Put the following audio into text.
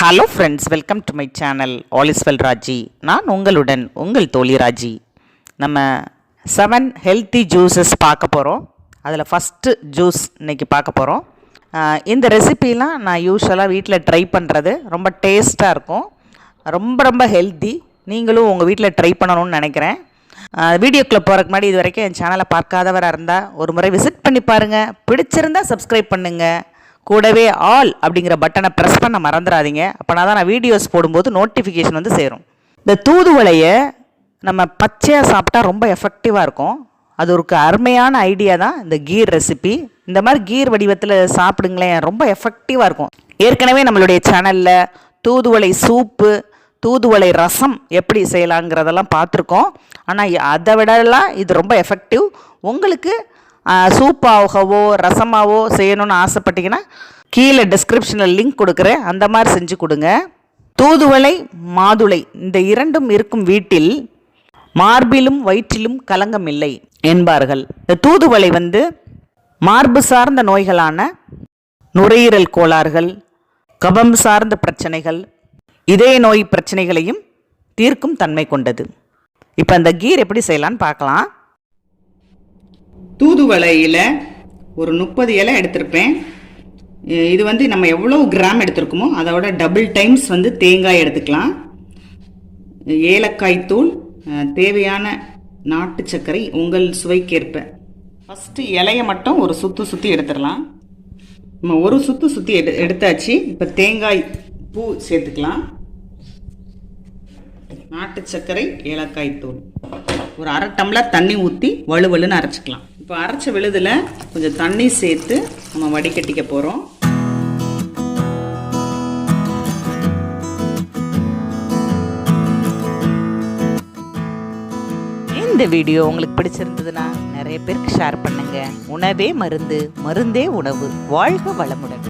Hello friends, welcome to my channel all is well Raji. நான் உங்களுடன் உங்கள் தோழி ராஜி. நம்ம 7 ஹெல்த்தி ஜூஸஸ் பார்க்க போகிறோம். அதில் ஃபஸ்ட்டு ஜூஸ் இன்றைக்கி பார்க்க போகிறோம். இந்த ரெசிபிலாம் நான் யூஸ்வலாக வீட்டில் ட்ரை பண்ணுறது. ரொம்ப டேஸ்ட்டாக இருக்கும், ரொம்ப ஹெல்த்தி. நீங்களும் உங்கள் வீட்டில் ட்ரை பண்ணணும்னு நினைக்கிறேன். வீடியோக்குள்ளே போகிறதுக்கு முன்னாடி இது வரைக்கும் என் சேனலை பார்க்காதவராக இருந்தால் ஒரு முறை விசிட் பண்ணி பாருங்கள். பிடிச்சிருந்தால் சப்ஸ்கிரைப் பண்ணுங்கள். கூடவே ஆல் அப்படிங்கிற பட்டனை ப்ரெஸ் பண்ண மறந்துடாதீங்க. அப்போனா தான் நான் வீடியோஸ் போடும்போது நோட்டிஃபிகேஷன் வந்து சேரும். இந்த தூதுவளையை நம்ம பச்சையாக சாப்பிட்டா ரொம்ப எஃபெக்டிவாக இருக்கும். அது ஒரு அருமையான ஐடியா தான் இந்த கீர் ரெசிபி. இந்த மாதிரி கீர் வடிவத்தில் சாப்பிடுங்களேன், ரொம்ப எஃபெக்டிவாக இருக்கும். ஏற்கனவே நம்மளுடைய சேனலில் தூதுவளை சூப்பு, தூதுவளை ரசம் எப்படி செய்யலாங்கிறதெல்லாம் பார்த்துருக்கோம். ஆனால் அதை விடலாம் இது ரொம்ப எஃபெக்டிவ். உங்களுக்கு சூப்பாகவோ ரசமாகவோ செய்யணும்னு ஆசைப்பட்டீங்கன்னா கீழே டிஸ்கிரிப்ஷனில் லிங்க் கொடுக்குறேன், அந்த மாதிரி செஞ்சு கொடுங்க. தூதுவளை மாதுளை இந்த இரண்டும் இருக்கும் வீட்டில் மார்பிலும் வயிற்றிலும் கலங்கம் இல்லை என்பார்கள். இந்த தூதுவளை வந்து மார்பு சார்ந்த நோய்களான நுரையீரல் கோளாறுகள், கபம் சார்ந்த பிரச்சனைகள், இதய நோய் பிரச்சனைகளையும் தீர்க்கும் தன்மை கொண்டது. இப்போ அந்த கீர் எப்படி செய்யலான்னு பார்க்கலாம். தூதுவளையில் ஒரு 30 இலை எடுத்திருப்பேன். இது வந்து நம்ம எவ்வளோ கிராம் எடுத்திருக்கோமோ அதோட டபுள் டைம்ஸ் வந்து தேங்காய் எடுத்துக்கலாம். ஏலக்காய் தூள், தேவையான நாட்டு சர்க்கரை உங்கள் சுவைக்கேற்ப. ஃபஸ்ட்டு இலையை மட்டும் ஒரு சுற்றி எடுத்துடலாம். நம்ம ஒரு சுற்றி எடுத்தாச்சு. இப்போ தேங்காய் பூ சேர்த்துக்கலாம். நாட்டு சர்க்கரை, ஏலக்காய் தூள், ஒரு 1/2 டம்ளர் தண்ணி ஊற்றி வலுவலுன்னு அரைச்சிக்கலாம். இப்போ அரைச்ச விழுதில் கொஞ்சம் தண்ணி சேர்த்து நம்ம வடிகட்டிக்க போகிறோம். இந்த வீடியோ உங்களுக்கு பிடிச்சிருந்ததுன்னா நிறைய பேருக்கு ஷேர் பண்ணுங்க. உணவே மருந்து, மருந்தே உணவு. வாழ்க வளமுடன்.